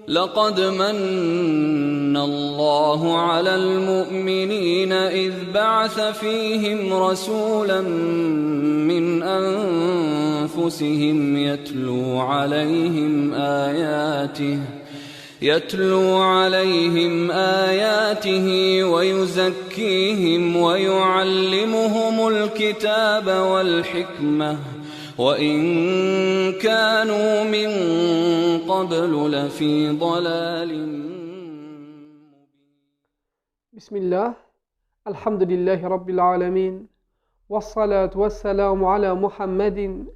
لقد من الله على المؤمنين إذ بعث فيهم رسولا من أنفسهم يتلو عليهم آياته ويزكيهم ويعلمهم الكتاب والحكمة وإن كانوا من قبل لفي ضلال. بسم الله، الحمد لله رب العالمين، والصلاة والسلام على محمد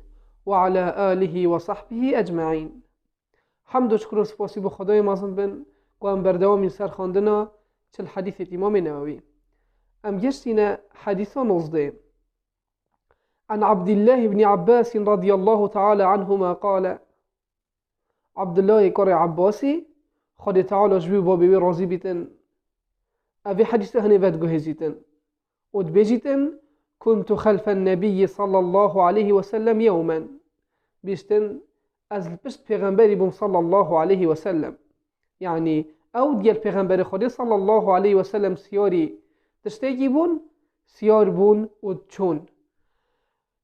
وعلى آله وصحبه اجمعین. حمد و شکر و سپاسی به خدای مازن بن و ام بردوام این سر خواندنا چل حدیث امام نووی. ام گشتینا حدیث 19 عن عبد الله بن عباس رضي الله تعالى عنهما قال: عبد الله كر عباسي خد تعالى جبي بابي راضي بيتن أبي حديث هني بد جهزيتن ود بيجيتن كنت خلف النبي صلى الله عليه وسلم يوما بيشتن از بست پیغمبری بوم صلى الله عليه وسلم، يعني او ديال پیغمبر خدا صلى الله عليه وسلم سياري تشتاقي بون سيار بون ودشون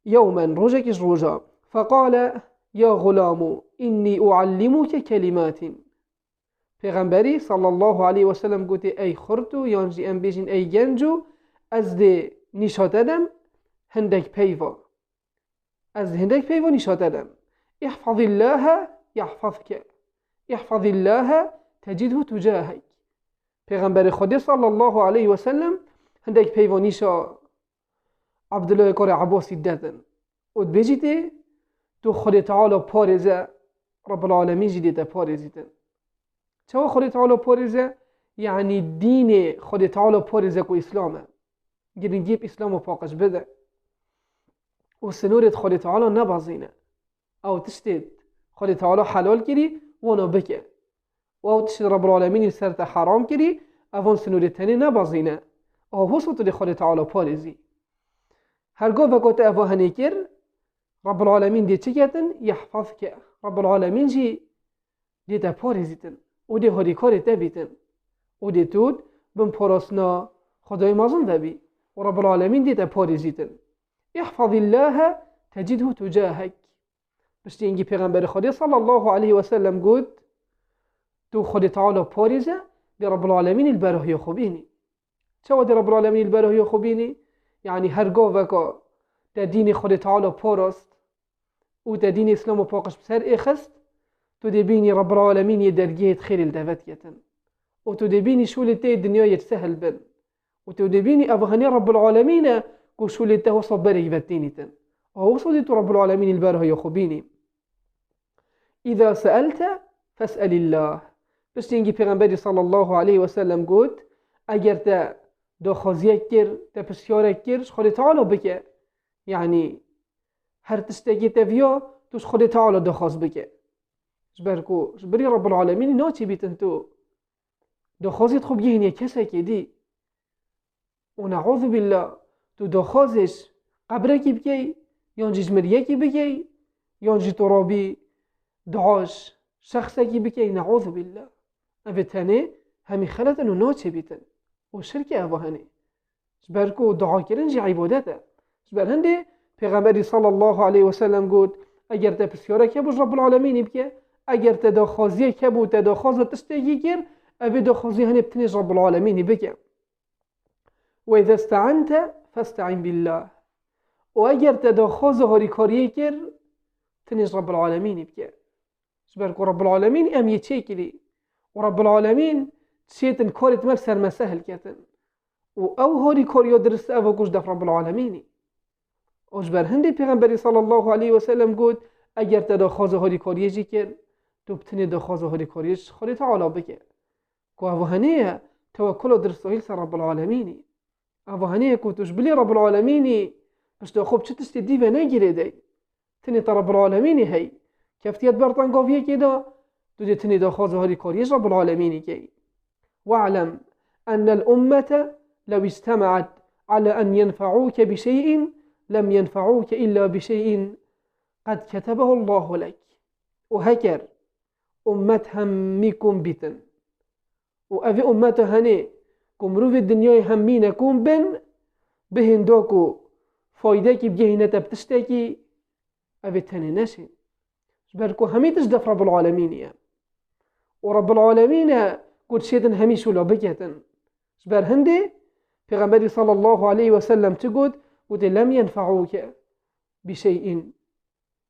يوما رجكش رجا فقال: يا غلام إني أعلمك كلمات. پیغمبری صلى الله عليه وسلم قلت أي خرتو يانجي أم بيجين أي جنجو از ده نشاتدم هندك بيفا، از هندك بيفا نشاتدم. احفظ الله يحفظك، احفظ الله تجده تجاهك. پیغمبر خدا صلى الله عليه وسلم هندك بيفا نشا عبدالله کار عباسی دادن و بجیده تو خود تعالی پارزه رب العالمین جیده پارزیدن. چه خود تعالی پارزه؟ یعنی دین خود تعالی پارزه که اسلامه، گرین دیب اسلام و پاکش بده و سنورت خود تعالی نبازینه او تشتید خود تعالی حلال کری وانا بکه و او تشتید رب العالمین سرت حرام کری اوان سنورت تنی نبازینه او وسط خود تعالی پارزی. هرگاه وقت افاهنی کر رب العالمین دی چه کردن؟ یحفظ که رب العالمین جی دی تا پارزیتن و دی هاری کاری تبیتن و دی تود بم پاراسنا خدای مازن دبی و رب العالمین دی تا پارزیتن. احفظ الله تجده تجاهک. بشتی اینگی پیغمبر خدا صلی الله علیه و سلم گفت تو خود تعالی پارزه دی رب العالمین البراهی خوبینی. چه دی رب العالمین البراهی خوبینی؟ يعني هرگاه وکا در دین خود تعالی پاراست و در دین اسلام و پاکش بسر اخست تو دبینی رب العالمین یه درگیت خیل الدفت یتن و تو دبینی شولته دنیا يتسهل بن و تو دبینی افغاني رب العالمین کو شولته وصل بري فتينيتن ووصلت رب العالمين الباره يخبيني. إذا سألت فاسأل الله. بس تنجي پیغمبری صلى الله عليه وسلم قلت اگر تا دخوازیک کر تا پسیارک کرش خود تعالی بکه، یعنی هر تشتگی تفیا توش خود تعالی دخواز بکه. جبری رب العالمین ناچی بیتن تو دخوازیت خوب یه کسا که دی و نعوذ بالله تو دخوازش قبرکی بکی یانجی جمریکی بکی یانجی ترابی دعاش شخصکی بکی نعوذ بالله افتنه همی خلطن و ناچی بیتن و شرک اوهنه جبرکو دعا کردن جی عبادته. جبر هنده پیغمبری صلی الله علیه و سلم گفت اگر تا پسیاره که بوش رب العالمین بکه اگر تا داخوازیه که بود تا داخوازه تشتگی کر اوی داخوازیه هنه بتنش رب العالمین بکه. و اذا استعنت فاستعن بالله. و اگر تا داخوازه هاری کاریه کر تنش رب العالمین بکه. جبرکو رب العالمین ام یه چه کلی و رب العالمین شيتن كورت مرسر ما سهل كتن او هوري كوريو درست او كوش دف رب العالمين. اجبر هندي پیغمبري صلى الله عليه وسلم قلت اگر تدا خواه هوري كوريه جي كر تو بتني دا خواه هوري كوريش خوري تعالى بكر كو اوهانيه توكل درست هيل سر رب العالمين. اوهانيه كو تشبلي رب العالمين باش دا خوب چتشتي ديفا ناگيري دي تني تا رب العالمين هي كفتيت برطان قوية كده تو دي تني دا خواه هوري كوريش رب العالمين كي. واعلم أن الأمة لو اجتمعت على أن ينفعوك بشيء لم ينفعوك إلا بشيء قد كتبه الله لك. وهكر امت همی کن بیتن و اوی امت هنه کمروف دنیای همی نکن بن بهندو کو فایده کی بگهینه تبتشته کی اوی تنه نشین بركو هميتش دف رب العالمين يا ورب العالمين قد شيطان هميش ولا بكتن سبر هندي پیغمبر صلى الله عليه وسلم تقول قد لم ينفعوك بشيء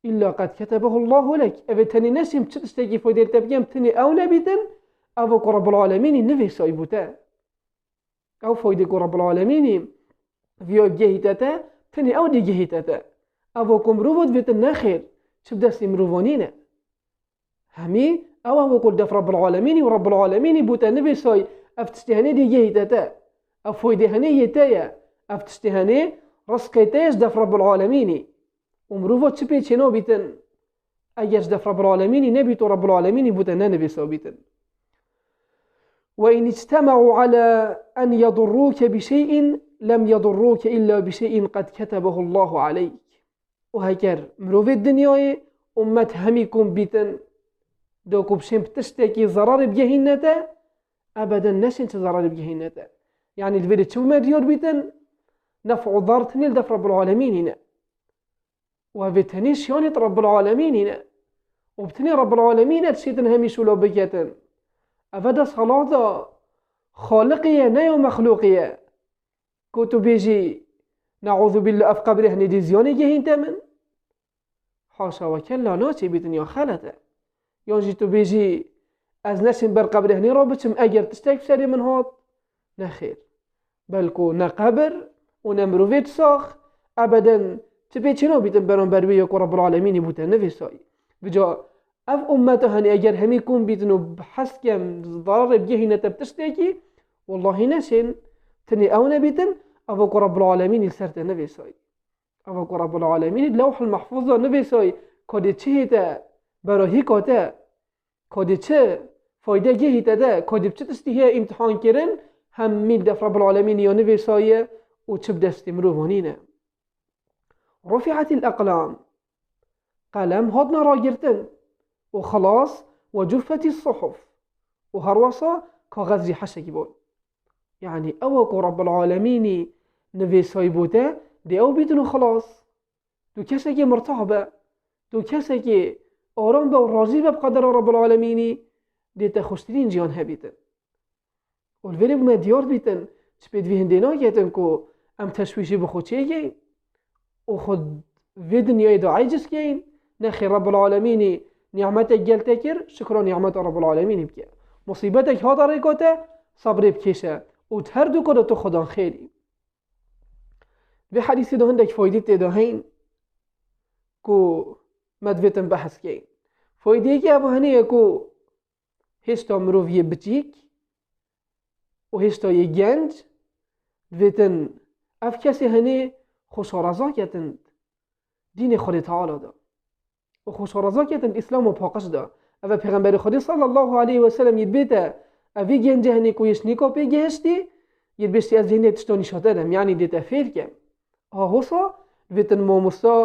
إلا قد كتبه الله لك أبي تاني نسيم تستيقي فودير تبقيم تاني أو نبيتن أو رب العالمين نفي سايبوتا أو فويدك رب العالمين فيو جهيتتا تاني أو دي جهيتتا أو كمروفود فيتن نخير تبدأ سيمروفونينا همي أو قل دف رب العالمين ورب العالمين بوتا نفي ساي أفتستهاني دي جهيتتا أو فويدي هني يتايا أفتستهاني رسقيتاش دف رب العالمين ومروفو تشبي تشينو بيتن أجاش دف رب العالمين نبيتو رب العالمين بوتا نبي سو بيتن وإن اجتمعوا على أن يضروك بشيء لم يضروك إلا بشيء قد كتبه الله عليك وهكذا مروفي الدنيا أمت هميكم بيتن دوكو بشيم بتشتكي ضرر بجهنتا أبدا نشن ضرر بجهنتا يعني الفيديو تشوف ما ديور بيتن نفع ضار تنيل دف رب العالمين هنا وبتنيش يوني رب العالمين هنا وبتني رب العالمين تشيتن هميش ولو بكيتن أفدا صلاة خالقية نيو مخلوقية كنتو بيجي نعوذ بالله أفقبره نديزيوني جهين تمن حاشا وكلا ناتي بيتن يا خالته يونجي تو بيجي از نسين بر قبره نرابتم أجر تستيق سري من هات نخير بلكو نقبر ونمروفيت صاخ أبدا تبي چنو بيتن بران بروي يكو رب العالمين بوتن نفي ساي بجا اف امته هني اگر همي كون بيتنو بحث كم ضرر بجهنة بتشتكي والله نسين تني او نبيتن افوكو رب العالمين يسرت نفي ساي افوكو رب العالمين اللوح المحفوظ نفي ساي كودي چهيتا براهي كوتا كودي چه فايدة جهيتا دا كودي بچتستيه امتحان كرن همين دف رب العالمين يا نفي ساي وچه بدستي مروفانينه رفعت الأقلام قلم هادنا راجرتن وخلاص وجفت الصحف وهروسا كغزي حشكي بول يعني أوكو رب العالمين نفي سايبوتا دي أو بيتنو خلاص دو كسكي مرتعبة دو كسكي آرام با وراضي بقدر رب العالمين دي تخشترين جيان هبيتن والفيري بما ديار بيتن تبيد في هندينا يتن كو ام تشويشي بخوتشي وخد في دنيا دا عاجز كين نخي رب العالمين نعمتك جلتكر شكرا نعمت رب العالمين بكي مصيبتك هذا ريكوته صبر بكيشه وتهردو كده تو خدان خيري بحديث ده عندك فايدة ده هين كو مدفتن بحث كين فايدة كي ابو هنيه كو هشتا مروفيه بتيك وهشتا يجنج دفتن اف كسي هنيه خوشارزاکتند دین خود تعالی دا و خوشارزاکتند اسلام و پاکش دا و پیغمبر خدا صلی الله علیه و سلم یدبیته اوی گنجه هنی کویش نیکا پیگه هستی یدبشتی از ذهنی تشتانی شده دم یعنی دیتا فیل کم وصا ویتن موموسا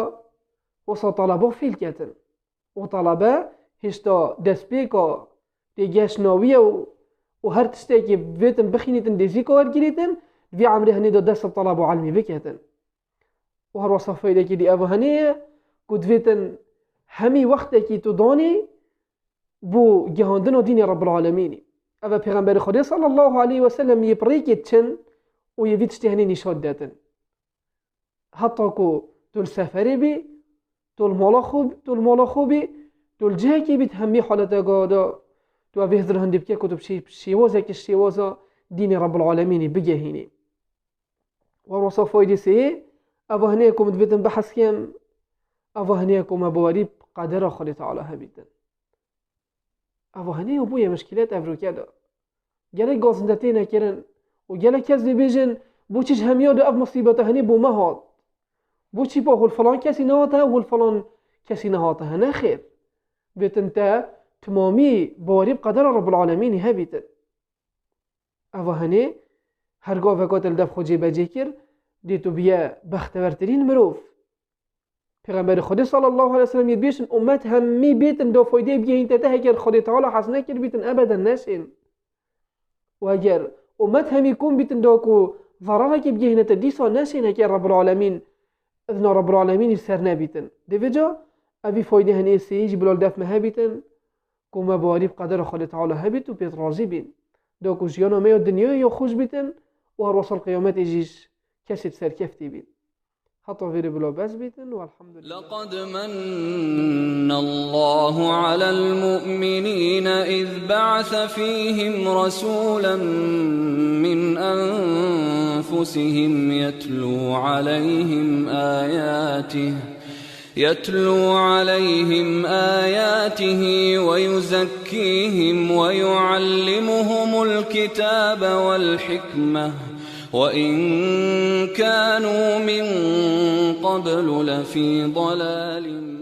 وصا طلبا فیل کتن و طلبا هشتا دست بیکا دیگهش ناویه و هر تشتی که ویتن بخینیتن دیزی که ورگیریتن وی عمری هنی دا دست طلب و علمی بکتن وهر وصفه دي دي أبو هنية قد فيتن همي وقتك تداني بو جهاندنا دين رب العالمين أبا پیغمبر خدا صلى الله عليه وسلم يبريك تشن ويفيد اشتهني نشاد داتن حتى كو تول سفري بي تول مالا خوبي تول جهكي بيت همي حالتا قادا تو أبي هذر هندي بكي كتب شيوازك الشيوازا دين رب العالمين بجهيني وهر وصفه دي سيه أبو هنيكم دبيتن بحث كم أبو هنيكم أبو وريب قدر خالي تعالى هبيتن أبو هنيه بويا مشكلات أفروكيا دا جالك قاصدتين كرن وجالك كذب بيجن بوچش هميا دا أف مصيبته هني بو مهات بوچي با الفلان كسي نهاته والفلان كسي نهاته نخير بيتن تا تمامي بوريب قدر رب العالمين هبيتن أبو هنيه هرقا فكات الدف خوجي بجيكر ديتو بيا بختورترين مروف پیغمبر خدا صلی الله علیه و سلم ید بیشن امت همی بیتن دو فایده بیهین تا اگر خدا تعالی حس نکر بیتن ابدا نشین و اگر امت همی کن بیتن دو کو ضرره که بیهین تا دیسا نشین اگر رب العالمین اذن رب العالمین سر نبیتن دویجا اوی فایده هنی سیج بلال دف مه بیتن کو مباری بقدر خدا تعالی هبیت و بیت راضی بین دو کو جیانا می دنیا یا خوش بیتن و هر وصل قیامت ایجیش کسی سر کفتی بین حتى في بلا بس بيتن والحمد لله. لقد من الله على المؤمنين إذ بعث فيهم رسولا من أنفسهم يتلو عليهم آياته ويزكيهم ويعلمهم الكتاب والحكمة وإن كانوا من قبل لفي ضلال